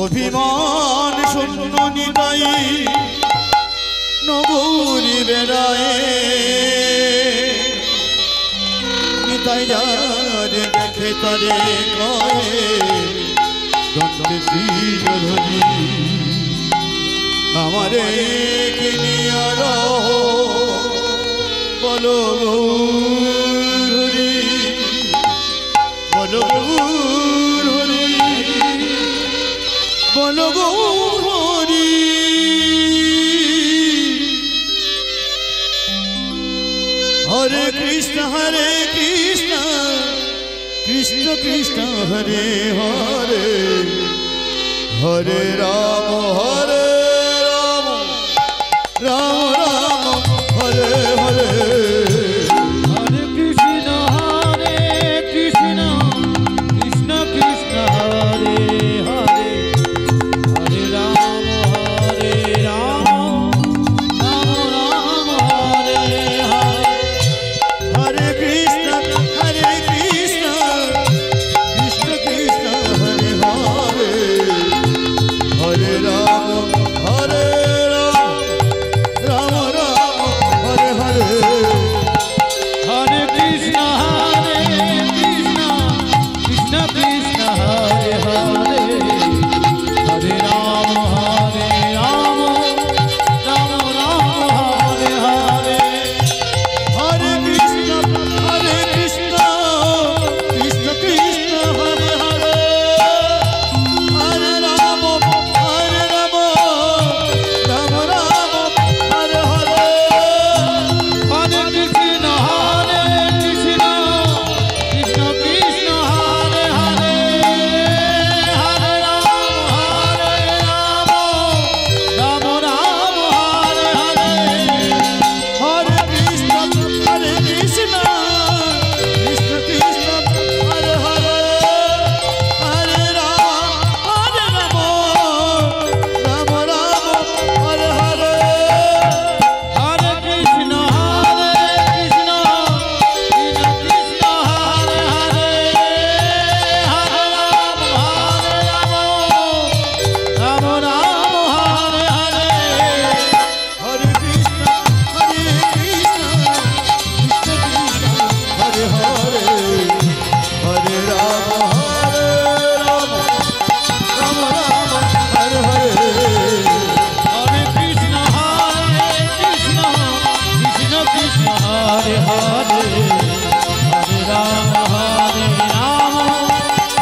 অভিমান শূন্য নিতাই নগরী বেড়ায় নিতাই যার দেখে তারে কয়ে দণ্ডে শ্রীধরি আমারে কিনিয়া বলো গৌরী বলো গৌরী বলো গৌরী হরে কৃষ্ণ কৃষ্ণ কৃষ্ণ হরে হরে হরে রাম রাম রাম হরে হরে হরে কৃষ্ণ কৃষ্ণ কৃষ্ণ হরে হরে হরে রাম রাম রাম হরে হরে হরে কৃষ্ণ কৃষ্ণ কৃষ্ণ হরে হরে হরে রাম রাম রাম হরে হরে হরে কৃষ্ণ কৃষ্ণ কৃষ্ণ হরে হরে হরে রাম রাম রাম হরে হরে হরে কৃষ্ণ কৃষ্ণ কৃষ্ণ হরে হরে হরে রাম রাম রাম হরে হরে হরে কৃষ্ণ কৃষ্ণ কৃষ্ণ হরে হরে হরে রাম রাম হরে হরে হরে কৃষ্ণ কৃষ্ণ কৃষ্ণ হরে হরে হরে রাম রাম হরে হরে হরে কৃষ্ণ কৃষ্ণ কৃষ্ণ হরে হরে হরে রাম রাম হরে হরে হরে কৃষ্ণ কৃষ্ণ হরে হরে হরে রাম রাম হরে হরে হরে কৃষ্ণ কৃষ্ণ কৃষ্ণ হরে হরে হরে রাম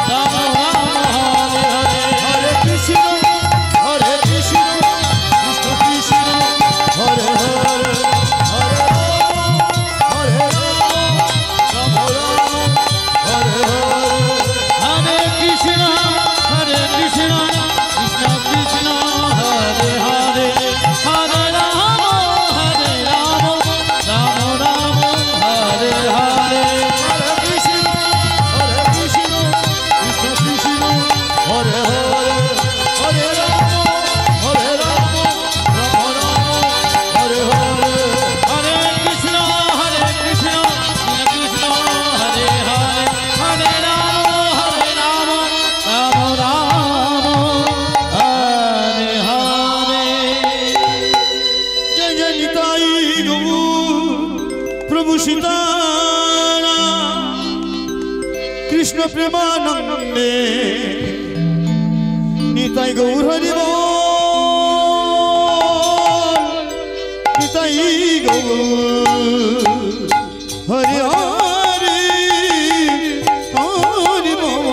রাম রাম হরে হরে হরে কৃষ্ণ কৃষ্ণ কৃষ্ণ হরে হরে হরে রাম হরে হরে হরে কৃষ্ণ কৃষ্ণ কৃষ্ণ হরে হরে হরে রাম রাম হরে হরে হরে কৃষ্ণ কৃষ্ণ কৃষ্ণ হরে হরে হরে রাম রাম হরে হরে হরে কৃষ্ণ কৃষ্ণ কৃষ্ণ হরে হরে হরে রাম রাম হরে হরে জয় জয় নিতাই গৌর প্রভু সীতারাম কৃষ্ণ প্রেমানন্দে নিতাই গৌর হরি বল নিতাই গৌর হরি হরি হরি বল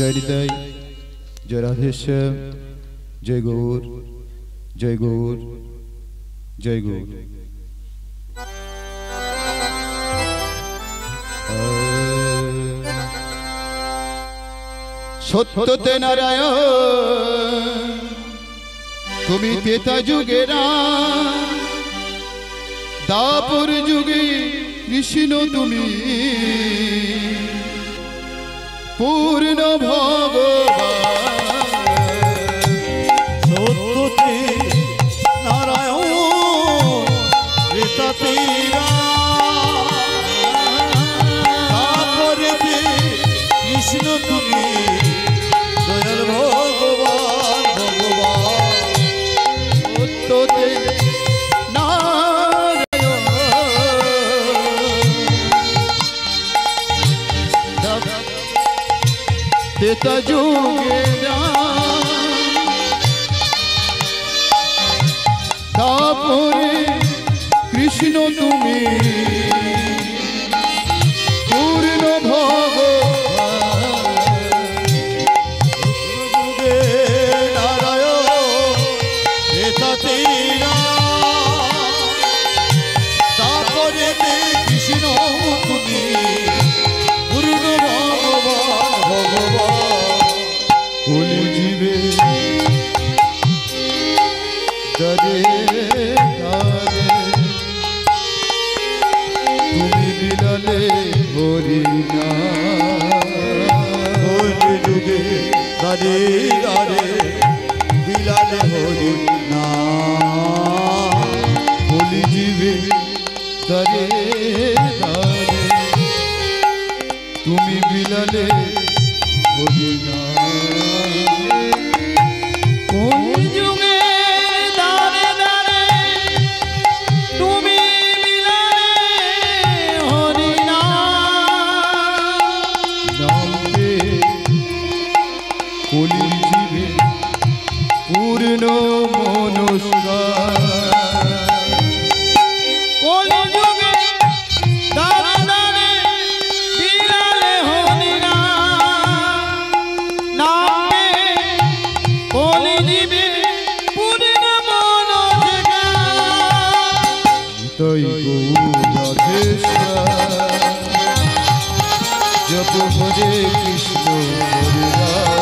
जय हृदय जय राधेश्याम जय गौर जय गौर जय गौर। सत्यते नारायण तुमी त्रेता जुगेरा दापर जुगे कृष्ण तुमी पूर्ण भगवान। सत्यते नारायण त्रेता तेरा दापर कृष्ण तुमी दयाल भगवान भगवान। सत्यते त्रेता जुगेरा तापरे कृष्ण तुमी पूर्ण भगवान। नारायण त्रेता तेरा तापरे कृष्ण तुमी पूर्ण भगवान भगवान। भूल जीवे दरे दारे तुमी बिलाले हरि नाम। भूल जुगे दारे दारे बिलाले हरि नाम। भूल जीवे दरे दारे तुमी बिलाले हरि नाम। पूर्ण मनुष्कार जप हरे कृष्ण हरे राम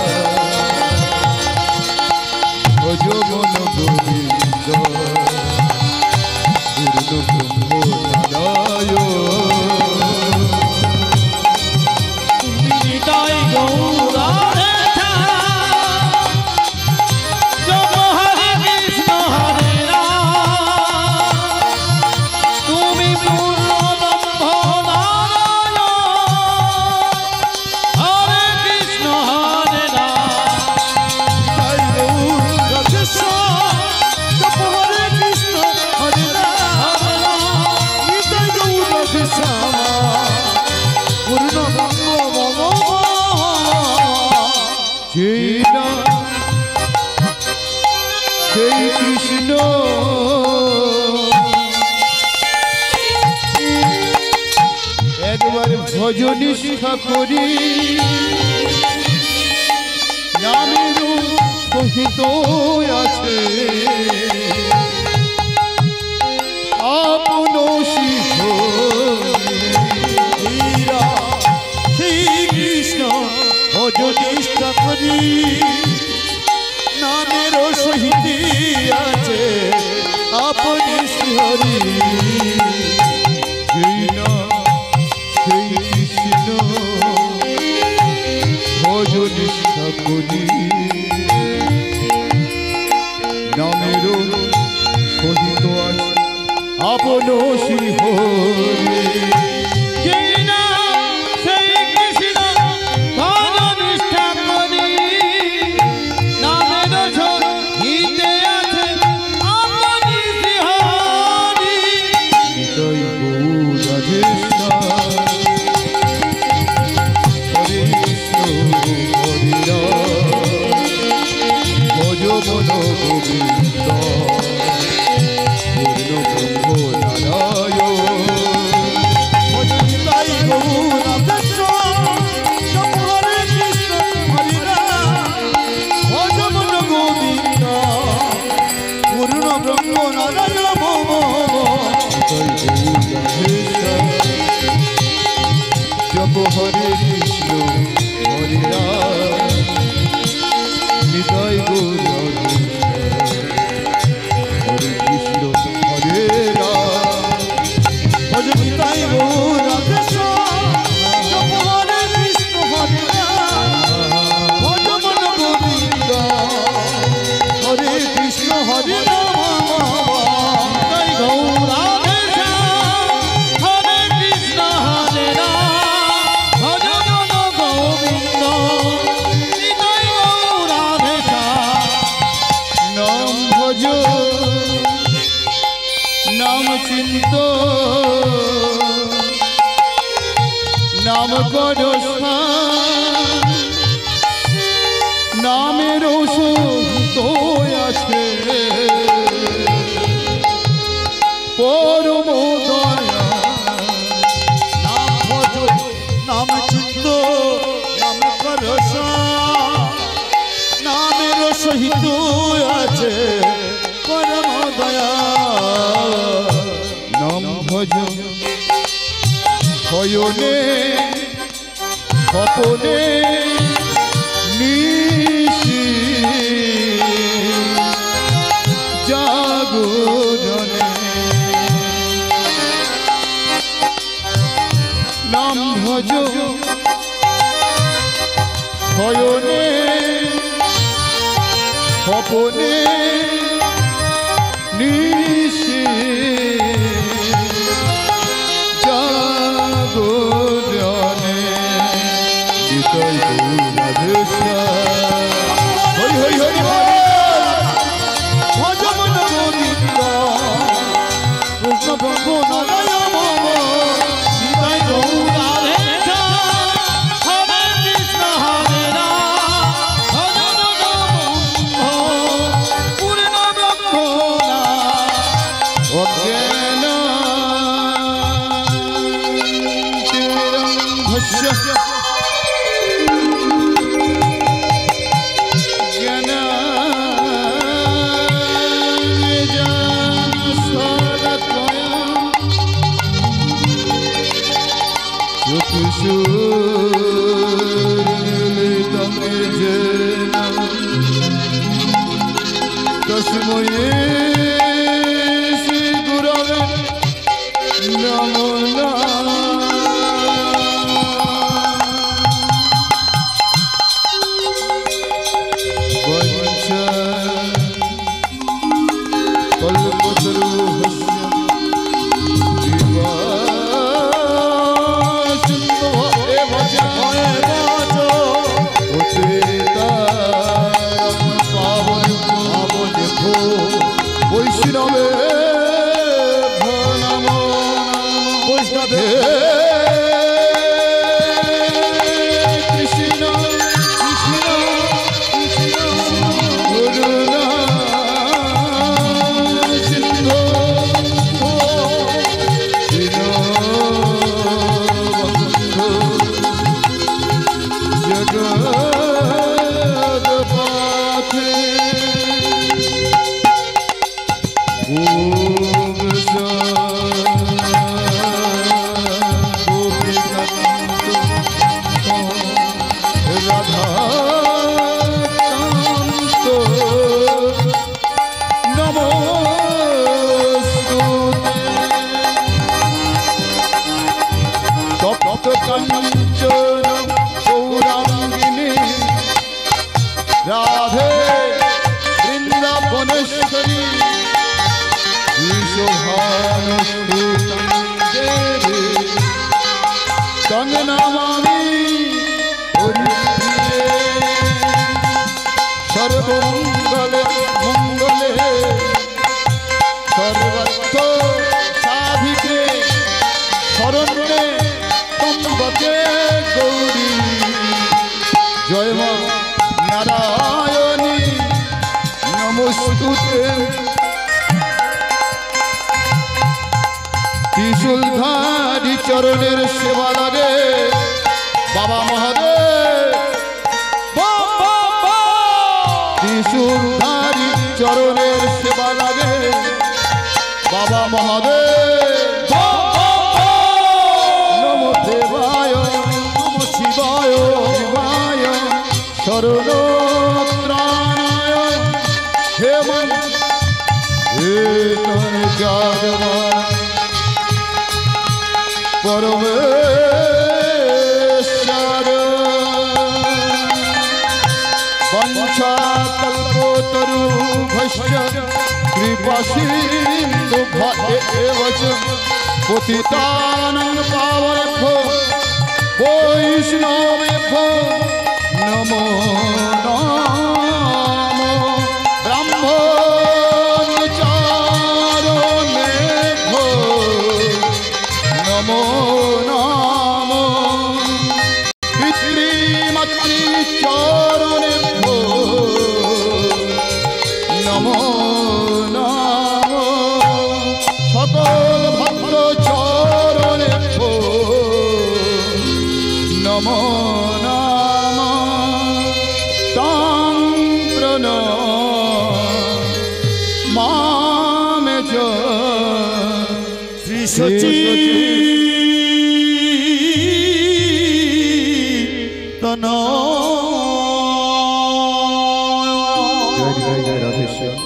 भज मन गोविंद पूर्ण ब्रह्म कृष्ण एक बार भजनिष्ठा करी नामेर सहित आछे आपन कृष्ण भजनिष्ठा करी नामेर सहित आछे आपन हरि। कृष्ण भजनिष्ठा करी नामेर सहित आछे आपन श्री हरि। ব্রহ্ম নারায়ণ জপ হরে কৃষ্ণ হরে রাম নিতাই গৌর হরে কৃষ্ণ হরে রাম ভজ নিতাই গৌর কৃষ্ণ জপ হরে কৃষ্ণ হরে রাম ভজ মন গোবিন্দ হরে কৃষ্ণ হরে রাম নিতাই গৌর নাম করো নামের সহিত আছে পরম দয়া নাম ভজ নাম চিন্ত নাম করো নামের সহিত আছে পরম দয়া নাম ভজ হয়নে স্বপনে নিশি জাগরণে নাম ভজ হয়নে স্বপনে নিশি জাগরণে নিতাই গৌর হরি হরি হরি ভজ মন গোবিন্দ কৃষ্ণ ব্রহ্ম নারায়ণ নিতাই গৌর হরে কৃষ্ণ হরে রাম ভজ মন পূর্ণ ব্রহ্ম অজ্ঞান তস্ময়ে শ্রী গুরবে নমো বৈষ্ণবে নমো বৈষ্ণবে কৃষ্ণ কৃষ্ণ করুণা সিন্ধু দীনবন্ধু জগৎপথে কাঞ্চন গৌরাঙ্গিনী রাধে বৃন্দাবনেশ্বরী দেবী তং নমামি হরিপ্রিয়ে সর্বমঙ্গলে মঙ্গলে সর্বত্র সাধিকে শরণ্যে ত্রম্বকে গৌরী জয় মা নারায়ণী নমস্তুতে ত্রিশূলধারী চরণের সেবা লাগে বাবা মহাদেব ত্রিশূলধারী চরণের সেবা লাগে বাবা মহাদেব নমো দেবায় নমো শিবায় শিবায় শরণত্রাণায় হে মন হে জগমান পরমেশ্বর वंशाकल्पोतरुभ्यश्च कृपासिन्धुभ्येव च पतितानां पावनेभ्यो वैष्णवेभ्यो नमो नमो ब्राह्मणचारिणेभ्यो नमो नमो पितृमातृचरणेभ्यो नमो नमो सकल भक्त चरणेभ्यो नमो नमो तां प्रणमामि च श्री सच्चिदानन्द जय राधेश्याम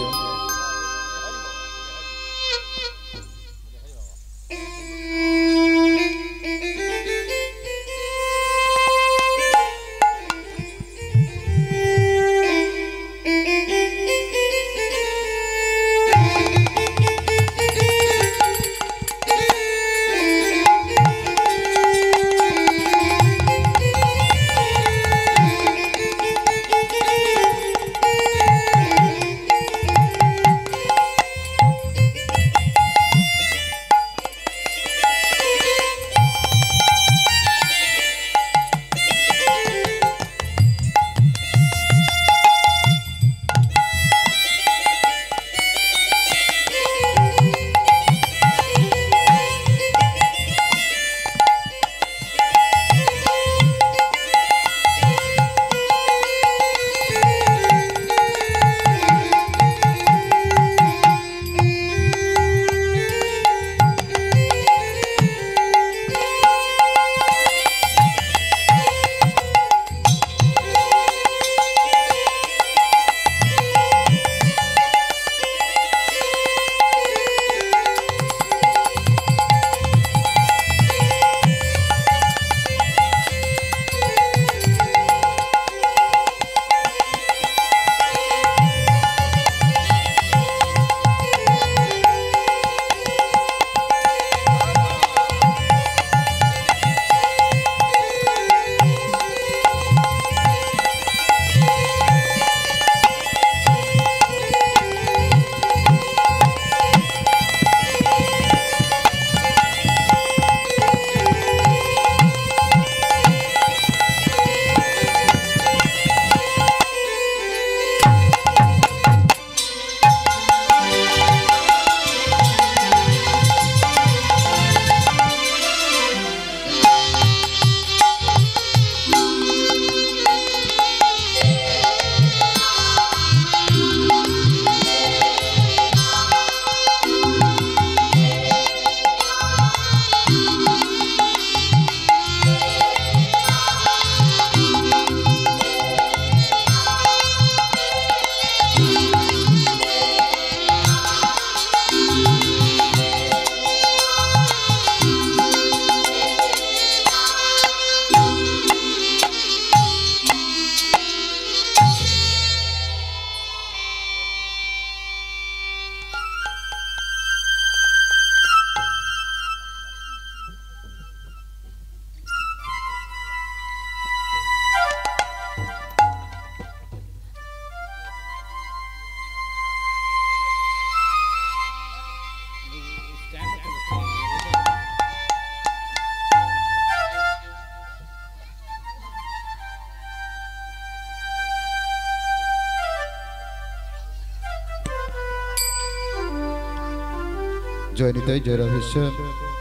जय निताई जय राधेश्याम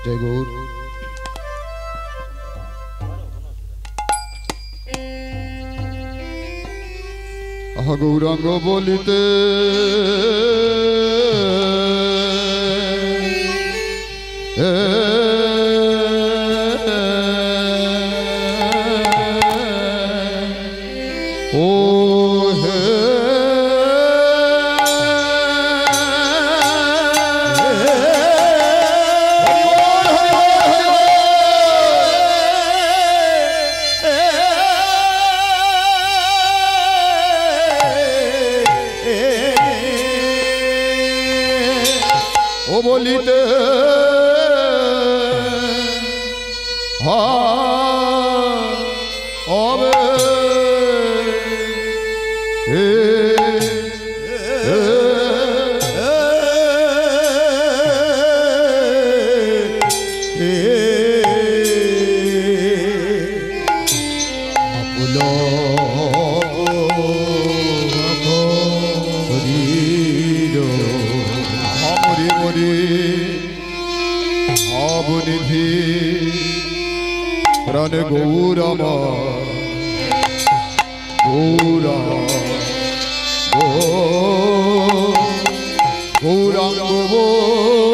जय गौर। গৌরাঙ্গ বলিতে ও হে বলিতে হবে প্রাণে গৌরামা গৌরা গৌরাঙ্গ বলিতে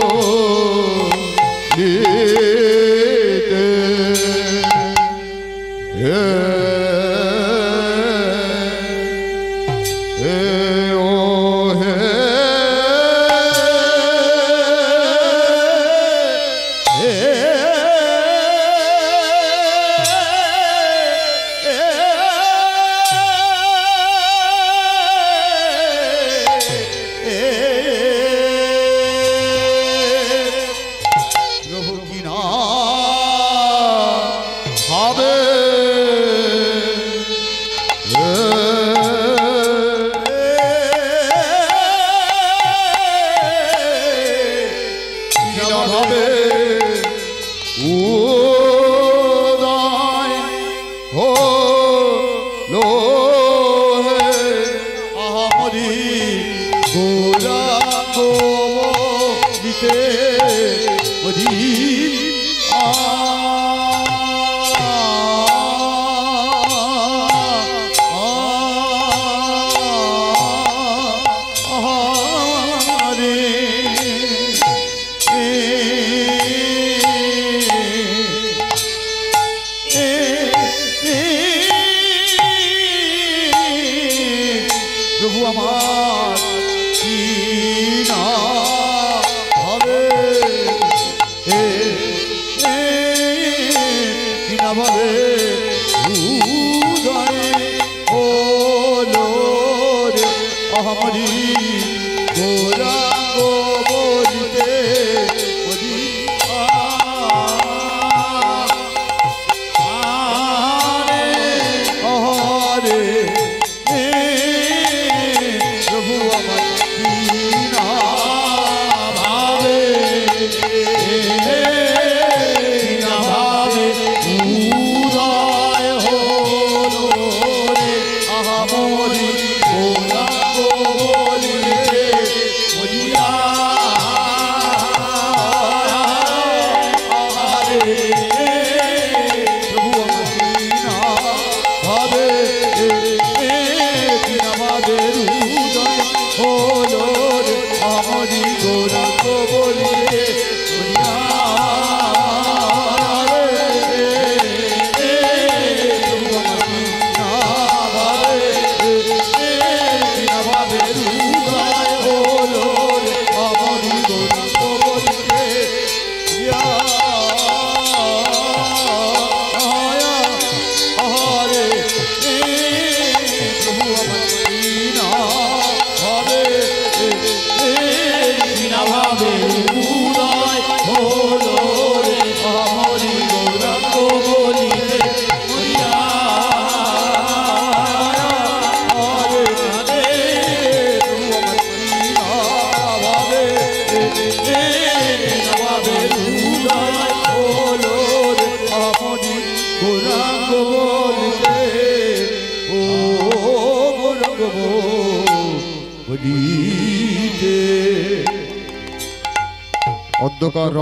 অধ্যকার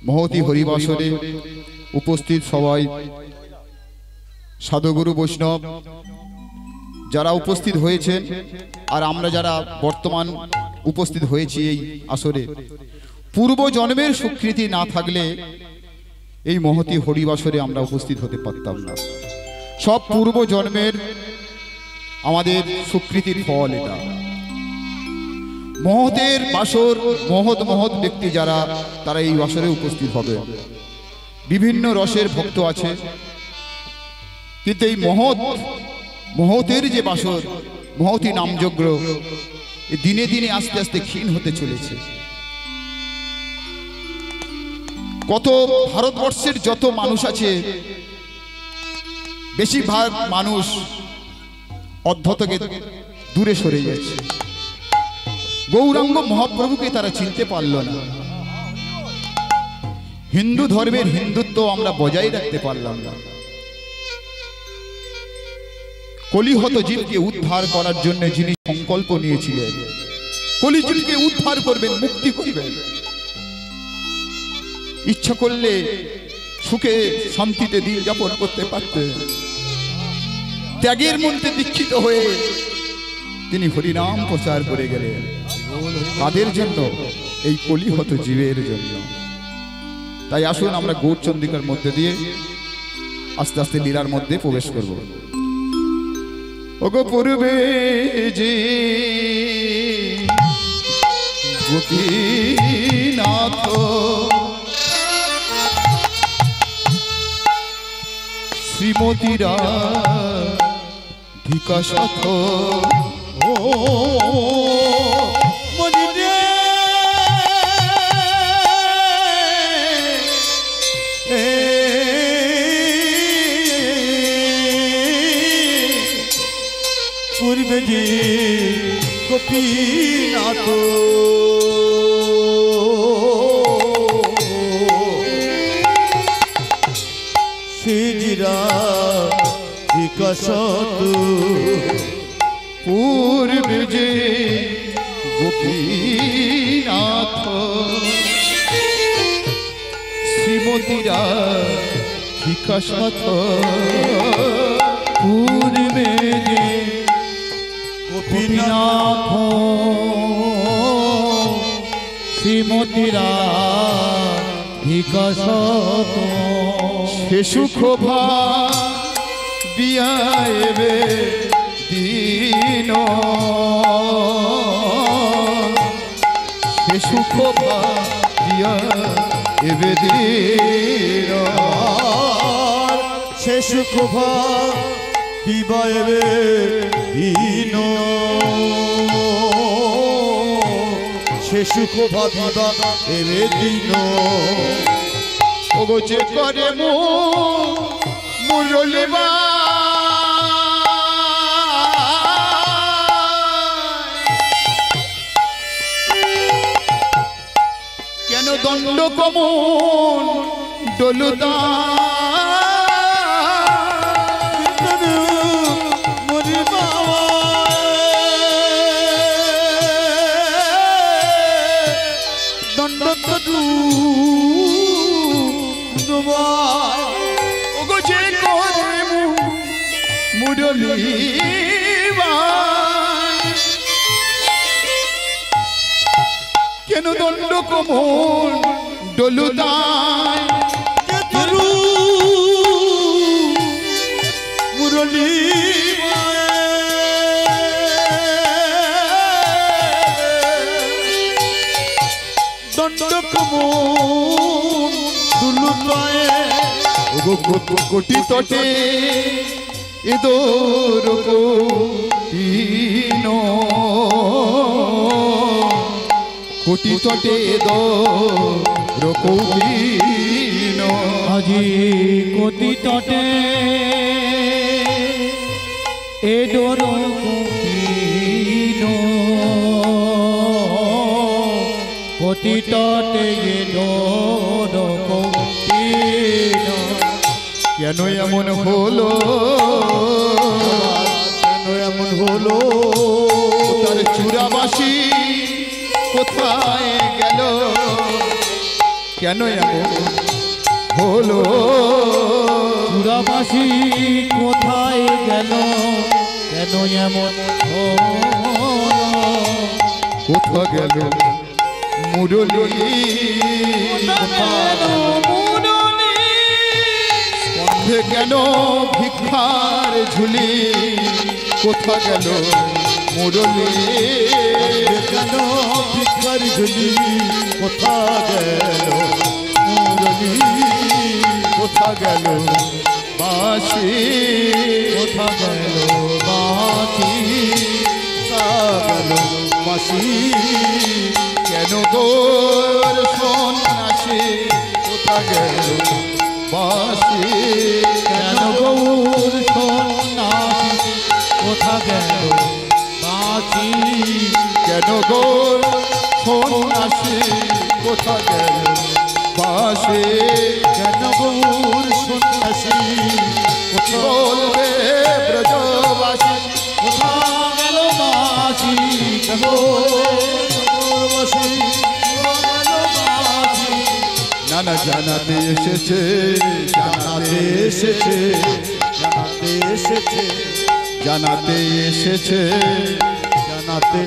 মহতি হরিবাসরে উপস্থিত সবাই সাধুগুরু বৈষ্ণব যারা উপস্থিত হয়েছেন আর আমরা যারা বর্তমান উপস্থিত হয়েছি এই আসরে, পূর্ব জন্মের স্বীকৃতি না থাকলে এই মহতী হরিবাসরে আমরা উপস্থিত হতে পারতাম না। সব পূর্ব জন্মের আমাদের স্বীকৃতির ফল এটা। মহতের বাসর, মহৎ মহৎ ব্যক্তি যারা, তারা এই বাসরে উপস্থিত হবে। বিভিন্ন রসের ভক্ত আছে, কিন্তু এই মহতের যে বাসর, মহতী নামযজ্ঞ দিনে দিনে আস্তে আস্তে ক্ষীণ হতে চলেছে। কত ভারতবর্ষের যত মানুষ আছে, বেশিরভাগ মানুষ অধ্যতকে দূরে সরে যাচ্ছে। গৌরাঙ্গ মহাপ্রভুকে তারা চিনতে পারল না। হিন্দু ধর্মের হিন্দুত্ব আমরা বজায় রাখতে পারলাম না। কলিহত জীবকে উদ্ধার করার জন্য যিনি সংকল্প নিয়েছিলেন, কলিযুগকে উদ্ধার করবেন, মুক্তি করবেন, ইচ্ছা করলে সুখে শান্তিতে দিন যাপন করতে পারতেন, ত্যাগের মধ্যে দীক্ষিত হয়ে তিনি হরিনাম প্রচার করে গেলেন। কাদের জন্য? এই কলিহত জীবের জন্য। তাই আসুন আমরা গৌরচন্দ্রিকার মধ্যে দিয়ে আস্তে আস্তে লীলার মধ্যে প্রবেশ করব। ওগো পূর্বে যে গোপীনাথ শ্রীমতীরা ধিকাশাথ, ও মনিরে পূর্বে যে গোপীনাথ শ্রীজিরা বিকশত, পূর্বে যে গোপীনাথ শ্রীমতীরা বিকশত, পূর্বে যে গোপীনাথ শ্রীমতীরা বিকশত, সে সুখ ভাবিয়াবে দিন, সে সুখ ভাবিয়াবে দিন, সে সুখ ভাবিয়াবে দিন, সে সুখ ভাবিয়াবে দিন। ওগো যে করে মুরলিবা কেন দণ্ড কমন ডলুদা, দণ্ড তু ওগো যে করে মুরলিবা কেন দণ্ড কমন ডলুদায়, মুরলিবা দণ্ড কমন দুলুদায়, কোটি তটে এদোর কোটিন, কোটি তটে এদোর কোটিন, আজি কোটি তটে এদোর কোটিন, কোটি তটে এদোর কোটিন, কেন এমন হলো, কেন এমন হলো, তার চূড়াবাসী কোথায় গেল, কেন এমন হলো, চূড়াবাসী কোথায় গেল, কেন এমন হলো কোথা গেল মুরলী স্কন্ধে কেন ভিক্ষার ঝুলি কোথা গেল মুরলী কেন ভিক্ষার ঝুলি কোথা গেল মুরলী কোথা গেল বাঁশি কোথা গেল বাঁশি গেল বাঁশি কেন গোর সন্ন্যাসী কোথা গেল বাঁশি কেন গৌর সন্ন্যাসী কোথা গেল বাঁশি কেন গোর সন্ন্যাসী কোথা গেল বাঁশি কেন গৌর সন্ন্যাসী বলবে ব্রজবাসী কোথা গেল বাঁশি কেন গৌরবাসী গেল বাঁশি নানা জানাতে এসেছে জানাতে এসেছে জানাতে এসেছে জানাতে এসেছে জানাতে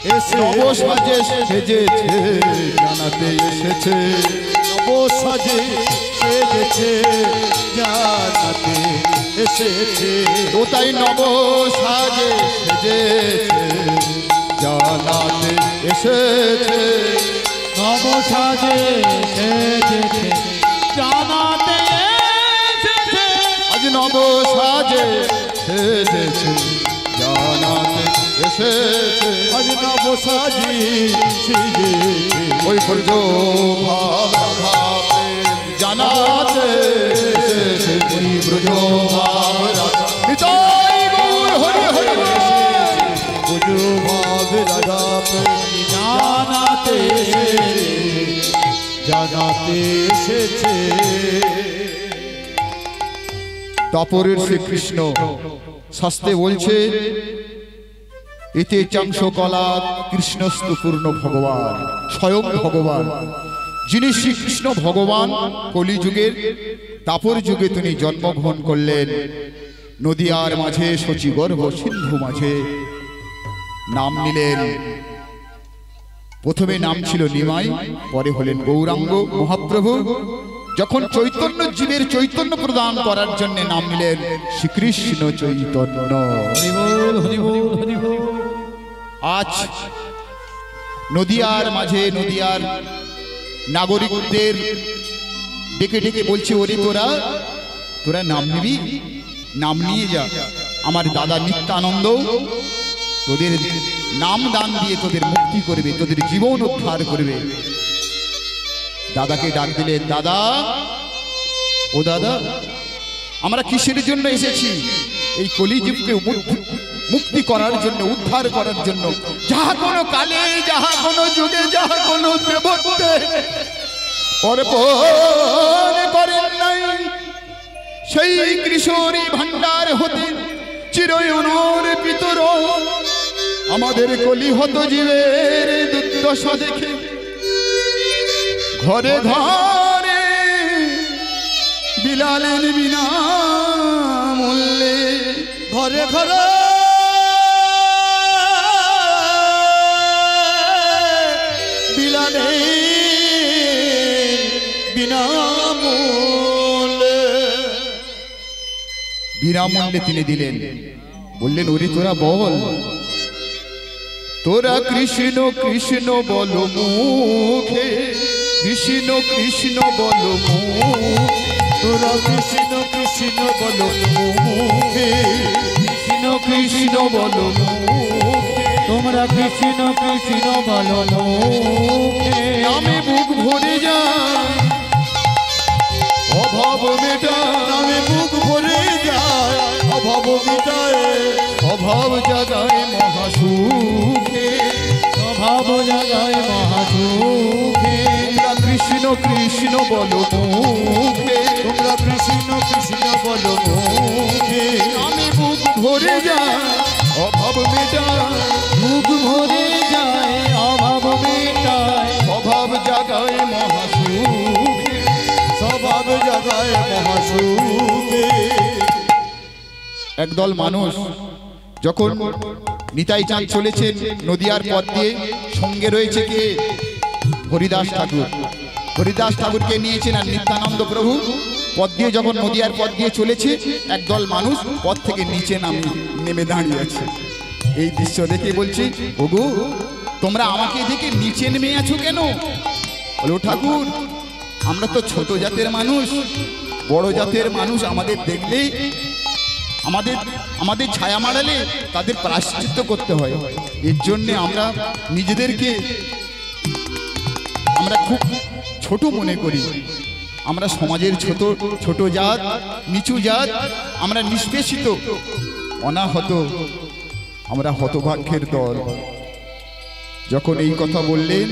এসে নবসাজে সেজেছে জানাতে এসেছে নবসাজে সেজেছে জানাতে এসেছে ও তাই নবসাজে সেজেছে জানাতে এসেছে নবসাজে সেজেছে জানাতে এসেছে আজ নবসাজে সেজেছে জানাতে এসেছে আজ নবসাজে সেজেছে ওই ব্রজ ভাব রাধা জানাতে এসেছে ওই ব্রজ ভাব রাধা নিতাই গৌর হরি হরি বুঝো ভাব রাধা জানাতে জানাতে এসেছে তাপরের শ্রীকৃষ্ণ শাস্তে বলছে এতে চাংশ কলা কৃষ্ণস্তু পূর্ণ ভগবান স্বয়ং ভগবান যিনি শ্রীকৃষ্ণ ভগবান কলিযুগের তাপর যুগে তিনি জন্মগ্রহণ করলেন নদিয়ার মাঝে শচীগর্ভ সিন্ধু মাঝে নাম নিলেন প্রথমে নাম ছিল নিমাই পরে হলেন গৌরাঙ্গ মহাপ্রভু যখন চৈতন্য জীবের চৈতন্য প্রদান করার জন্য নাম নিলেন শ্রীকৃষ্ণ চৈতন্য হরি বল হরি বল হরি বল আজ নদিয়ার মাঝে নদিয়ার নাগরিকদের ডেকে ডেকে বলছে ওরে তোরা তোরা নাম নিবি নাম নিয়ে যা আমার দাদা নিত্যানন্দ তোদের নাম দান দিয়ে তোদের মুক্তি করবে তোদের জীবন উদ্ধার করবে দাদাকে ডাক দিলেন দাদা ও দাদা আমরা কিসের জন্য এসেছি এই কলিযুগকে মুক্তি করার জন্য উদ্ধার করার জন্য যাহা কোনো কালে যাহা কোনো যুগে যাহা কোনো দেবত্বে অর্পণ করেন নাই সেই কৃষ্ণী ভান্ডার হতে চিরই অনুর্পিতর আমাদের কলিহত জীবের দুর্দশা দেখে ঘরে ঘরে বিলালেন বিনা মূল্যে ঘরে ঘরে বিলানে বিনামূল্যে বিনামূল্যে তিনি দিলেন বললেন ওরে তোরা বল তোরা কৃষ্ণ কৃষ্ণ বল মুখে কৃষ্ণ কৃষ্ণ বল মুখে তোরা কৃষ্ণ কৃষ্ণ বল মুখে কৃষ্ণ কৃষ্ণ বল মুখে তোমরা কৃষ্ণ কৃষ্ণ বল মুখে নামে বুক ভরে যায় অভাব মেটায় নামে বুক ভরে যায় অভাব মিটায় অভাব জাগায় মহাসুখে অভাব জাগায় মহাসুখে তোমরা কৃষ্ণ কৃষ্ণ বল মুখে তোমরা কৃষ্ণ কৃষ্ণ বল মুখে নামে বুক ভরে যায় অভাব মেটায় বুক ভরে যায় অভাব মিটায় অভাব জাগায় মহাসুখে স্বভাব জাগায় মহাসুখে একদল মানুষ যখন নিতাই চাঁদ চলেছেন নদিয়ার পথ দিয়ে, সঙ্গে রয়েছে কে? হরিদাস ঠাকুর। হরিদাস ঠাকুরকে নিয়েছেন আর নিত্যানন্দ প্রভু পথ দিয়ে যখন নদিয়ার পথ দিয়ে চলেছে, একদল মানুষ পথ থেকে নিচে নেমে দাঁড়িয়ে আছে। এই দৃশ্য দেখে বলছি, ওগো তোমরা আমাকে দেখে নিচে নেমে আছো কেন? বলো ঠাকুর, আমরা তো ছোট জাতের মানুষ, বড় জাতের মানুষ আমাদের দেখলে আমাদের ছায়া মারালে তাদের প্রায়শ্চিত্ত করতে হয়। এর জন্যে আমরা নিজেদেরকে খুব ছোট মনে করি। আমরা সমাজের ছোট জাত, নিচু জাত, আমরা নিষ্পেষিত, অনাহত, আমরা হতভাগ্যের দল। যখন এই কথা বললেন,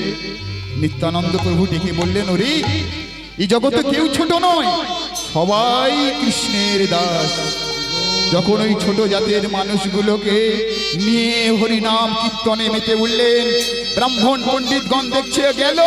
নিত্যানন্দ প্রভু ডেকে বললেন, ওরে এই জগতে কেউ ছোট নয়, সবাই কৃষ্ণের দাস। যখন ওই ছোট জাতের মানুষগুলোকে নিয়ে হরিনাম কীর্তনে মেতে উঠলেন, ব্রাহ্মণ পণ্ডিতগণ দেখছে গেল